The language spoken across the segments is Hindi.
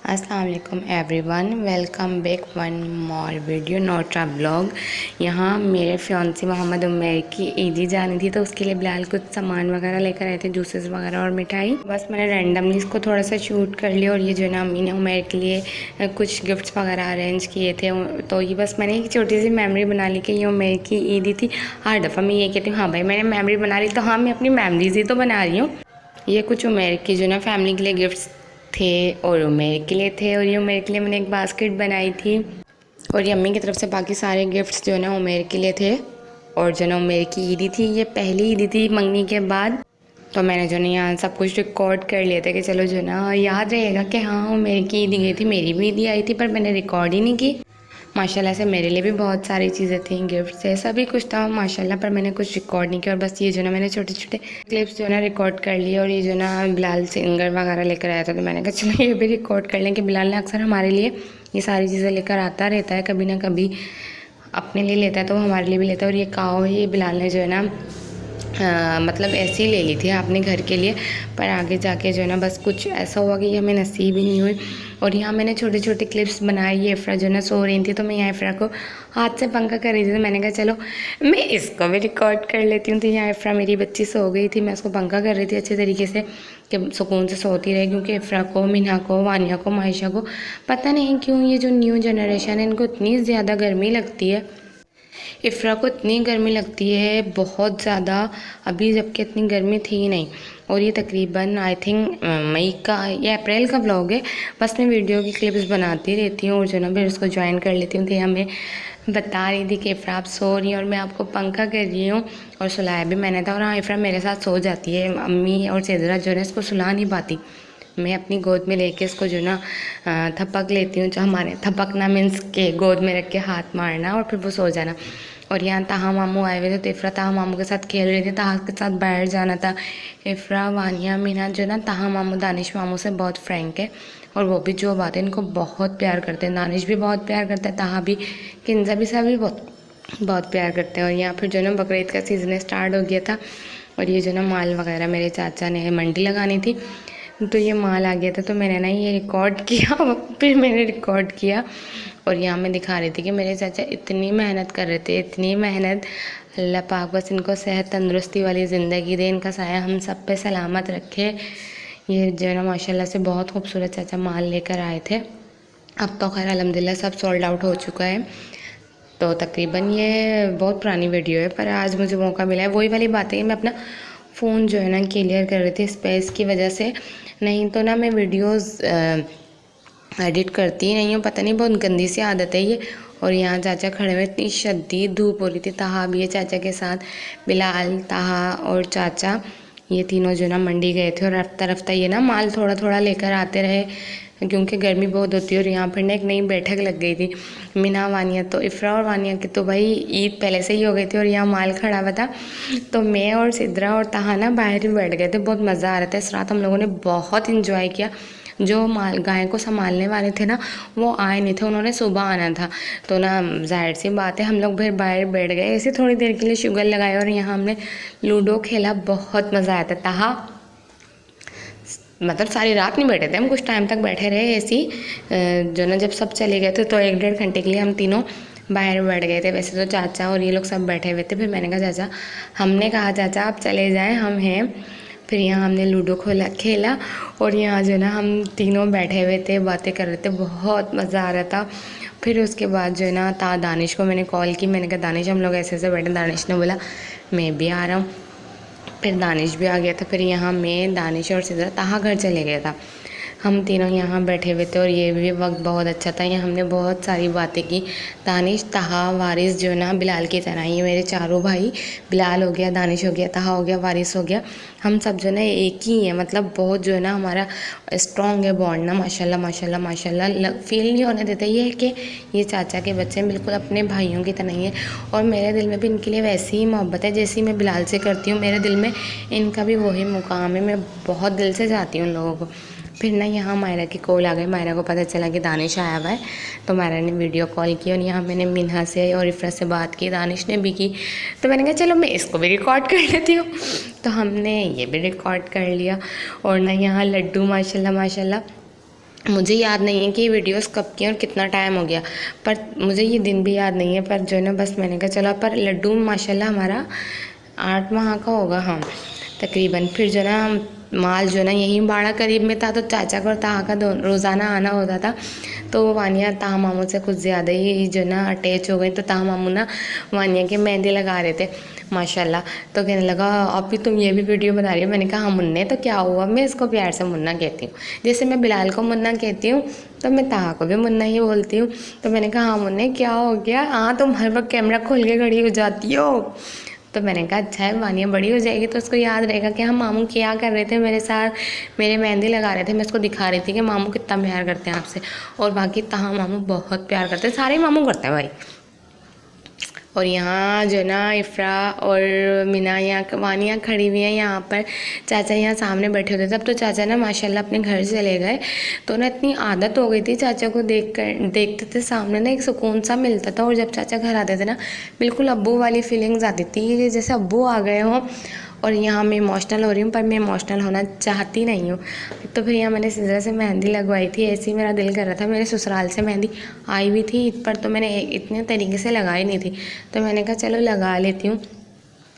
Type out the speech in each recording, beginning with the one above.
अस्सलाम वालेकुम everyone, welcome back one more video नोट्रा ब्लॉग। यहाँ मेरे फियांसी मोहम्मद उमर की ईदी जानी थी, तो उसके लिए बिलाल कुछ सामान वगैरह लेकर आए थे, जूसेस वगैरह और मिठाई। बस मैंने रैंडमली इसको थोड़ा सा शूट कर लिया। और ये जो है ना अम्मी ने उमर के लिए कुछ गिफ्ट्स वगैरह अरेंज किए थे, तो ये बस मैंने एक छोटी सी मेमोरी बना ली कि ये उमर की ईदी थी। हर दफ़ा मैं ये कहती हूँ हाँ भाई मैंने मेमोरी बना ली, तो हाँ मैं अपनी मेमोरीज ही तो बना रही हूँ। ये कुछ उमर की जो ना फैमिली के लिए गिफ्ट्स थे और उमर के लिए थे, और ये उमर के लिए मैंने एक बास्केट बनाई थी। और ये अम्मी की तरफ से बाकी सारे गिफ्ट्स जो है ना उमर के लिए थे। और जो ना उमर की ईदी थी, ये पहली ईदी थी मंगनी के बाद, तो मैंने जो ना यहाँ सब कुछ रिकॉर्ड कर लिया था कि चलो जो ना याद रहेगा कि हाँ उमर की ईदी गई थी, मेरी भी ईदी आई थी, पर मैंने रिकॉर्ड ही नहीं की। माशाल्लाह से मेरे लिए भी बहुत सारी चीज़ें थी, गिफ्ट है, सभी कुछ था माशाल्लाह, पर मैंने कुछ रिकॉर्ड नहीं किया। और बस ये जो ना मैंने छोटे छोटे क्लिप्स जो ना रिकॉर्ड कर लिए। और ये जो ना बिलाल सिंगर वगैरह लेकर आया था, तो मैंने कहा चलो ये भी रिकॉर्ड कर लें कि बिलाल ने अक्सर हमारे लिए ये सारी चीज़ें लेकर आता रहता है, कभी ना कभी अपने लिए लेता है तो वो हमारे लिए भी लेता है। और ये काओ ये बिलाल ने जो है ना मतलब ऐसे ही ले ली थी अपने घर के लिए, पर आगे जाके जो है ना बस कुछ ऐसा हुआ कि हमें नसीब ही नहीं हुई। और यहाँ मैंने छोटे छोटे क्लिप्स बनाए। ये इफ्रा जो है ना सो रही थी, तो मैं यहाँ इफ्रा को हाथ से पंखा कर रही थी, तो मैंने कहा चलो मैं इसको भी रिकॉर्ड कर लेती हूँ। तो यहाँ इफ्रा मेरी बच्ची सो गई थी, मैं उसको पंखा कर रही थी अच्छे तरीके से कि सुकून से सोती रहे, क्योंकि इफ्रा को, मिना को, वानिया को, मायशा को पता नहीं क्यों ये जो न्यू जनरेशन है इनको इतनी ज़्यादा गर्मी लगती है। इफ्रा को इतनी गर्मी लगती है बहुत ज़्यादा, अभी जबकि इतनी गर्मी थी ही नहीं। और ये तकरीबन आई थिंक मई का या अप्रैल का व्लॉग है। बस मैं वीडियो की क्लिप्स बनाती रहती हूँ और जो ना फिर उसको ज्वाइन कर लेती हूँ। तो हमें बता रही थी कि इफ्रा आप सो रही हैं और मैं आपको पंखा कर रही हूँ, और सुलाया भी मैंने था। और हाँ इफ्रा मेरे साथ सो जाती है, अम्मी और सैदरा जो है इसको सुला नहीं पाती। मैं अपनी गोद में लेके इसको जो ना थपक लेती हूँ, जो हमारे थपकना मीन्स के गोद में रख के हाथ मारना और फिर वो सो जाना। और यहाँ ताहा मामू आए हुए थे, तो इफ्रा ताहा मामू के साथ खेल रही थी, ताहा के साथ बाहर जाना था। इफ्रा, वानिया, मीना जो ना ताहा मामू दानिश मामू से बहुत फ्रैंक है, और वो भी जो बात है इनको बहुत प्यार करते हैं। दानिश भी बहुत प्यार करता है, ताहा भी, किंजा भी, सभी बहुत बहुत प्यार करते हैं। और यहाँ फिर जो ना बकरीद का सीज़न स्टार्ट हो गया था, और ये जो ना माल वगैरह मेरे चाचा ने मंडी लगानी थी, तो ये माल आ गया था, तो मैंने ना ये रिकॉर्ड किया फिर मैंने रिकॉर्ड किया। और यहाँ मैं दिखा रही थी कि मेरे चाचा इतनी मेहनत कर रहे थे, इतनी मेहनत। अल्लाह पाक बस इनको सेहत तंदुरुस्ती वाली ज़िंदगी दे, इनका साया हम सब पे सलामत रखे। ये जो है ना माशाल्लाह से बहुत खूबसूरत चाचा माल लेकर आए थे। अब तो खैर अल्हम्दुलिल्लाह सब सोल्ड आउट हो चुका है। तो तकरीबन ये बहुत पुरानी वीडियो है, पर आज मुझे मौका मिला है। वही वाली बात है कि मैं अपना फ़ोन जो है ना क्लियर कर रही थी स्पेस की वजह से, नहीं तो ना मैं वीडियोस एडिट करती ही नहीं हूँ, पता नहीं बहुत गंदी सी आदत है ये। और यहाँ चाचा खड़े हुए, इतनी शदीद धूप हो रही थी। ताहा भी है चाचा के साथ, बिलाल, ताहा और चाचा, ये तीनों जो ना मंडी गए थे। और रफ्ता रफ्ता ये ना माल थोड़ा थोड़ा लेकर आते रहे, क्योंकि गर्मी बहुत होती है। और यहाँ पर ना एक नई बैठक लग गई थी। मीना, वानिया, तो इफ्रा और वानिया की तो भाई ईद पहले से ही हो गई थी, और यहाँ माल खड़ा हुआ था, तो मैं और सिद्रा और ताहा ना बाहर ही बैठ गए थे। बहुत मज़ा आ रहा था इस रात, हम लोगों ने बहुत इंजॉय किया। जो माल गाय को संभालने वाले थे ना वो आए नहीं थे, उन्होंने सुबह आना था, तो ना जाहिर सी बात है हम लोग फिर बाहर बैठ गए ऐसे थोड़ी देर के लिए, शुगर लगाए, और यहाँ हमने लूडो खेला, बहुत मज़ा आया था। ताहा मतलब सारी रात नहीं बैठे थे हम, कुछ टाइम तक बैठे रहे ऐसे ही। जो ना जब सब चले गए थे तो 1-1.5 घंटे के लिए हम तीनों बाहर बैठ गए थे। वैसे तो चाचा और ये लोग सब बैठे हुए थे। फिर मैंने कहा चाचा, हमने कहा चाचा आप चले जाएं, हम हैं। फिर यहाँ हमने लूडो खेला, और यहाँ जो ना हम तीनों बैठे हुए थे, बातें कर रहे थे, बहुत मज़ा आ रहा था। फिर उसके बाद जो है ना दानिश को मैंने कॉल की, मैंने कहा दानिश हम लोग ऐसे ऐसे बैठे। दानिश ने बोला मैं भी आ रहा हूँ। फिर दानिश भी आ गया था। फिर यहाँ मैं, दानिश और सिद्रा ताहा घर चले गया था, हम तीनों यहाँ बैठे हुए थे। और ये भी वक्त बहुत अच्छा था, यहाँ हमने बहुत सारी बातें की। दानिश, ताहा, वारिस जो है ना बिलाल की तरह, ये मेरे चारों भाई, बिलाल हो गया, दानिश हो गया, ताहा हो गया, वारिस हो गया, हम सब जो है ना एक ही हैं। मतलब बहुत जो है ना हमारा स्ट्रॉन्ग है बॉन्ड ना, माशाल्लाह माशाल्लाह माशाल्लाह। फील नहीं होने देता ये है कि ये चाचा के बच्चे बिल्कुल अपने भाइयों की तरह ही है। और मेरे दिल में भी इनके लिए वैसी ही मोहब्बत है जैसी मैं बिलाल से करती हूँ, मेरे दिल में इनका भी वही मुकाम है, मैं बहुत दिल से चाहती हूँ उन लोगों को। फिर ना यहाँ मायरा की कॉल आ गई, मायरा को पता चला कि दानिश आया हुआ है, तो मायरा ने वीडियो कॉल की। और यहाँ मैंने मिन्हा से और इफ्रा से बात की, दानिश ने भी की, तो मैंने कहा चलो मैं इसको भी रिकॉर्ड कर लेती हूँ, तो हमने ये भी रिकॉर्ड कर लिया। और ना यहाँ लड्डू माशाल्लाह माशाल्लाह मुझे याद नहीं है कि ये वीडियोस कब की और कितना टाइम हो गया, पर मुझे ये दिन भी याद नहीं है। पर जो है ना बस मैंने कहा चलो, पर लड्डू माशाल्लाह हमारा 8 माह का होगा हाँ तकरीबन। फिर जो है ना माल जो है ना यहीं बाड़ा करीब में था, तो चाचा का और ताहा का रोज़ाना आना होता था। तो वानिया ताहा मामू से कुछ ज़्यादा ही जो है ना अटैच हो गई। तो ताहा मामू ना वानिया के मेहंदी लगा रहे थे माशाल्लाह। तो कहने लगा अभी तुम ये भी वीडियो बना रही हो। मैंने कहा हाँ मुन्ने, तो क्या हुआ, मैं इसको प्यार से मुन्ना कहती हूँ। जैसे मैं बिलाल को मुन्ना कहती हूँ तो मैं ताहा को भी मुन्ना ही बोलती हूँ। तो मैंने कहा हाँ मुन्ने क्या हो गया, हाँ तुम हर वक्त कैमरा खोल के खड़ी हो जाती हो। तो मैंने कहा अच्छा है, वानिया बड़ी हो जाएगी तो उसको याद रहेगा कि हाँ मामू क्या कर रहे थे मेरे साथ, मेरे मेहंदी लगा रहे थे। मैं उसको दिखा रही थी कि मामू कितना प्यार करते हैं आपसे। और बाकी ताहा मामू बहुत प्यार करते हैं, सारे मामू करते हैं भाई। और यहाँ जो है ना इफ़रा और मीना यहाँ वानिया खड़ी हुई है यहाँ पर। चाचा यहाँ सामने बैठे होते थे। अब तो चाचा ना माशाल्लाह अपने घर चले गए। तो ना इतनी आदत हो गई थी चाचा को देखते थे सामने ना एक सुकून सा मिलता था। और जब चाचा घर आते थे ना बिल्कुल अब्बू वाली फीलिंग्स आती थी कि जैसे अब्बू आ गए हों। और यहाँ मैं इमोशनल हो रही हूँ, पर मैं इमोशनल होना चाहती नहीं हूँ। तो फिर यहाँ मैंने सिजर से मेहंदी लगवाई थी, ऐसे ही मेरा दिल कर रहा था। मेरे ससुराल से मेहंदी आई हुई थी ईद पर, तो मैंने इतने तरीके से लगाई नहीं थी। तो मैंने कहा चलो लगा लेती हूँ।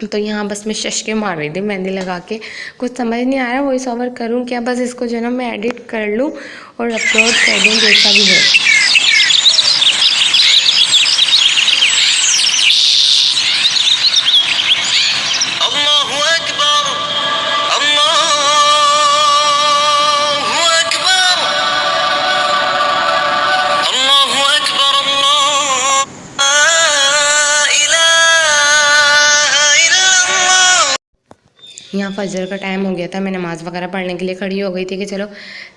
तो यहाँ बस मैं शशके मार रही थी मेहंदी लगा के, कुछ समझ नहीं आ रहा वॉइस ओवर करूँ क्या, बस इसको जो है ना मैं एडिट कर लूँ और अपलोड कर दूँ जैसा भी है। यहाँ फजर का टाइम हो गया था, मैं नमाज़ वगैरह पढ़ने के लिए खड़ी हो गई थी कि चलो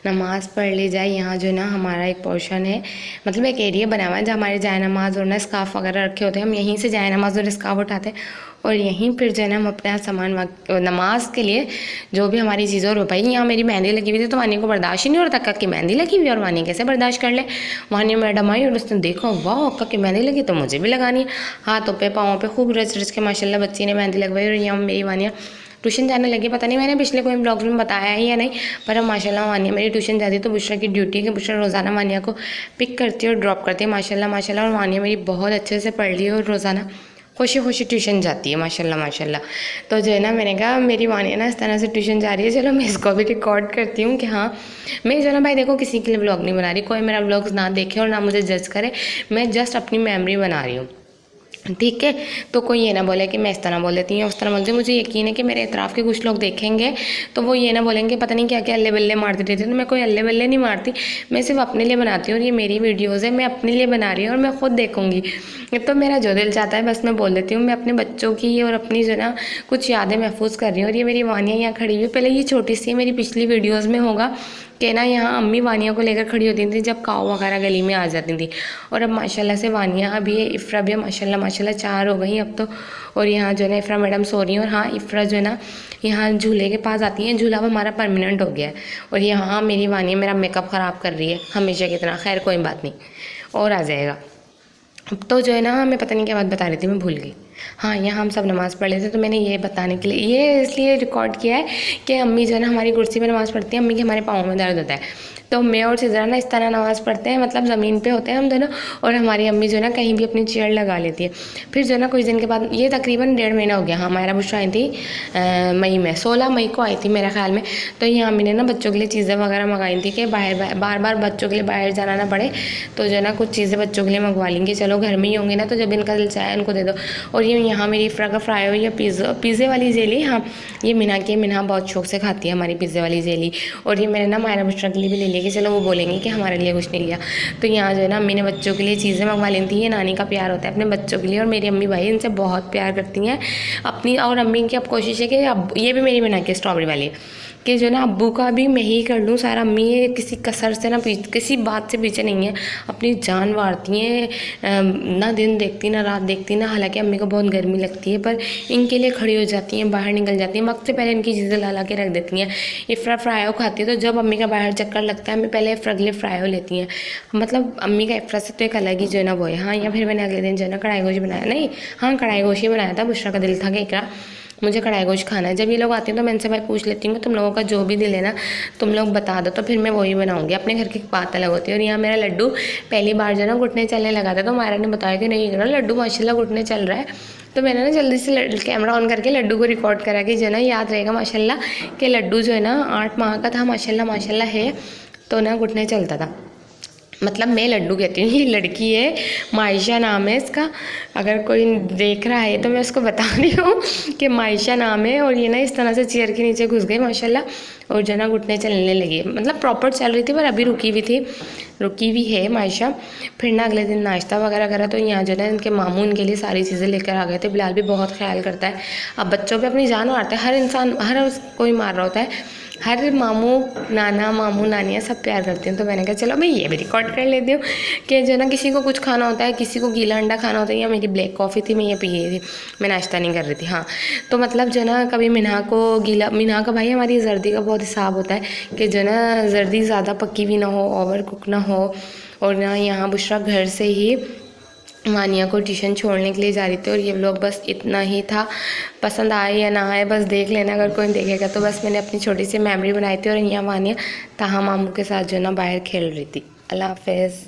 नमाज़ पढ़ ली जाए। यहाँ जो है ना हमारा एक पोर्शन है, मतलब एक एरिया बना हुआ है जहाँ हमारे जाए नमाज़ और ना स्काफ़ वगैरह रखे होते हैं। हम यहीं से जाए नमाज़ और स्काफ़ उठाते हैं और यहीं फिर जो है ना हम अपना सामान नमाज के लिए जो भी हमारी चीज़ें। और भाई यहाँ मेरी मेहंदी लगी हुई थी तो वानी को बर्दाश्त ही नहीं हो रहा था, अक्का की मेहंदी लगी हुई और वानी कैसे बर्दाश्त कर ले। वानी मैडम आई और उसने देखा वाह अक्का की मेहंदी लगी तो मुझे भी लगानी है। हाथों पे पाँव पे खूब रच रच के माशाल्लाह बच्ची ने मेहंदी लगवाई। और यहाँ मेरी वानिया ट्यूशन जाने लगी, पता नहीं मैंने पिछले कोई ब्लॉग्स में बताया है या नहीं, पर अब माशाल्लाह वानिया मेरी ट्यूशन जाती है। तो बुशरा की ड्यूटी है कि बुशरा रोज़ाना वानिया को पिक करती है और ड्रॉप करती है माशाल्लाह माशाल्लाह। और वानिया मेरी बहुत अच्छे से पढ़ रही है और रोज़ाना खुशी खुशी ट्यूशन जाती है माशाल्लाह माशाल्लाह। तो जो है ना मैंने कहा मेरी वानिया ना इस तरह से ट्यूशन जा रही है, चलो मैं इसको भी रिकॉर्ड करती हूँ कि हाँ मैं जो है ना भाई देखो किसी के लिए ब्लॉग नहीं बना रही, कोई मेरा ब्लॉग्स ना देखे और ना मुझे जज करे, मैं जस्ट अपनी मेमोरी बना रही हूँ, ठीक है। तो कोई ये ना बोले कि मैं इस तरह बोल देती हूँ उस तरह बोलती हूँ। मुझे यकीन है कि मेरे इतराफ़ के कुछ लोग देखेंगे तो वो ये ना बोलेंगे पता नहीं क्या क्या अल्ले बल्ले मारती रहती है। तो मैं कोई अल्ले बल्ले नहीं मारती, मैं सिर्फ अपने लिए बनाती हूँ और ये मेरी वीडियोज़ है, मैं अपने लिए बना रही हूँ और मैं ख़ुद देखूँगी। तो मेरा जो दिल चाहता है बस मैं बोल देती हूँ। मैं अपने बच्चों की और अपनी जो ना कुछ यादें महफूज कर रही हूँ। और ये मेरी वानिया यहाँ खड़ी हुई, पहले ये छोटी सी मेरी पिछली वीडियोज़ में होगा कि ना यहाँ अम्मी वानिया को लेकर खड़ी होती थी जब काऊ वगैरह गली में आ जाती थी। और अब माशाल्लाह से वानिया अभी इफ़रा भी माशाल्लाह माशाल्लाह 4 हो गई अब तो। और यहाँ जो है ना इफ़रा मैडम सो रही हैं। और हाँ इफ़रा जो है ना यहाँ झूले के पास आती हैं, झूला अब हमारा परमानेंट हो गया है। और यहाँ मेरी वानिया मेरा मेकअप ख़राब कर रही है हमेशा की तरह, खैर कोई बात नहीं और आ जाएगा। तो जो है ना मैं पता नहीं क्या बात बता रही थी, मैं भूल गई। हाँ यहाँ हम सब नमाज़ पढ़ लेते, तो मैंने ये बताने के लिए ये इसलिए रिकॉर्ड किया है कि अम्मी जो है ना हमारी कुर्सी में नमाज़ पढ़ती है, अम्मी के हमारे पाँव में दर्द होता है। तो मैं और सिजरा ना इस तरह नमाज़ पढ़ते हैं, मतलब ज़मीन पे होते हैं हम दोनों। और हमारी अम्मी जो है ना कहीं भी अपनी चेयर लगा लेती है। फिर जो है ना कुछ दिन के बाद, ये तकरीबन 1.5 महीना हो गया, हाँ हमारा बुशरा आई थी मई में, 16 मई को आई थी मेरे ख्याल में। तो यहाँ अम्मी ने ना बच्चों के लिए चीज़ें वगैरह मंगाई थी कि बार बार बच्चों के लिए बाहर जाना ना पड़े। तो जो है ना कुछ चीज़ें बच्चों के लिए मंगवा लेंगे, चलो घर में ही होंगे ना, तो जब इनका दिल चाहे उनको दे दो। और ये यहाँ मेरी इफ़रा का फ्राई हुई है पिज़्ज़े वाली जेली, हाँ ये मिना बहुत शौक से खाती है हमारी पिज़्ज़े वाली जेली। और ये मैंने ना मायरा बुशरा के लिए भी ले लिया कि चलो वो बोलेंगे कि हमारे लिए कुछ नहीं लिया। तो यहाँ जो है ना अम्मी ने बच्चों के लिए चीज़ें मंगवा ली थी। ये नानी का प्यार होता है अपने बच्चों के लिए, और मेरी अम्मी भाई इनसे बहुत प्यार करती हैं अपनी। और अम्मी की अब कोशिश है कि अब ये भी मेरी बना के स्ट्रॉबेरी वाली कि जो ना अब्बू का भी मैं ही कर लूँ सारा। अम्मी ये किसी कसर से ना किसी बात से पीछे नहीं है, अपनी जान वारती हैं, ना दिन देखती ना रात देखती ना। हालांकि अम्मी को बहुत गर्मी लगती है पर इनके लिए खड़ी हो जाती हैं, बाहर निकल जाती हैं, वक्त से पहले इनकी चीज़ें ला के रख देती हैं। इफ़रा फ्रायो खाती है तो जब अम्मी का बाहर चक्कर लगता है मैं पहले इफ़रा के लिए फ्रायो लेती हैं। मतलब अम्मी का इफ़रा से तो एक अलग ही जो है ना वो है। हाँ या फिर मैंने अगले दिन जो है ना कढ़ाई गोशी बनाया, नहीं हाँ कढ़ाई गोशी बनाया था, बुशरा का दिल था कि इकरा मुझे कढ़ाई गोश्त खाना है। जब ये लोग आते हैं तो मैं इनसे भाई पूछ लेती हूँ कि तुम लोगों का जो भी दिल है ना तुम लोग बता दो, तो फिर मैं वही बनाऊँगी। अपने घर की बात अलग होती है। और यहाँ मेरा लड्डू पहली बार जो ना घुटने चलने लगा था, तो मायरा ने बताया कि नहीं करो, लड्डू माशाल्लाह घुटने चल रहा है। तो मैंने ना जल्दी से कैमरा ऑन करके लड्डू को रिकॉर्ड करा कि जो ना याद रहेगा माशाल्लाह कि लड्डू जो है ना 8 माह का था, माशाल्लाह माशाल्लाह है, तो ना घुटने चलता था। मतलब मैं लड्डू कहती हूँ, ये लड़की है मायशा नाम है इसका। अगर कोई देख रहा है तो मैं उसको बता रही हूँ कि मायशा नाम है। और ये ना इस तरह से चेयर के नीचे घुस गई माशाल्लाह, और जना घुटने चलने लगी। मतलब प्रॉपर चल रही थी पर अभी रुकी भी है मायशा। फिर ना अगले दिन नाश्ता वगैरह करा, तो यहाँ जो है इनके मामू इनके लिए सारी चीज़ें लेकर आ गए थे। बिलाल भी बहुत ख्याल करता है। अब बच्चों पे अपनी जान मारता है, हर इंसान हर कोई मार रहा होता है, हर मामू नानियाँ सब प्यार करते हैं। तो मैंने कहा चलो मैं ये भी रिकॉर्ड कर लेती हूँ कि जो ना किसी को कुछ खाना होता है, किसी को गीला अंडा खाना होता है। या मेरी ब्लैक कॉफ़ी थी, मैं ये पी रही थी, मैं नाश्ता नहीं कर रही थी। हाँ, तो मतलब जो ना कभी मिन्हा को गीला, मिन्हा का भाई हमारी जर्दी का बहुत हिसाब होता है कि जो ना जर्दी ज़्यादा पकी भी ना हो, ओवर कुक ना हो। और ना यहाँ बुशरा घर से ही मानिया को ट्यूशन छोड़ने के लिए जा रही थी। और ये व्लॉग बस इतना ही था। पसंद आए या ना आए बस देख लेना, अगर कोई देखेगा तो। बस मैंने अपनी छोटी सी मेमोरी बनाई थी। और यहाँ मानिया ताहा मामू के साथ जो ना बाहर खेल रही थी। अल्लाह हाफ़िज़।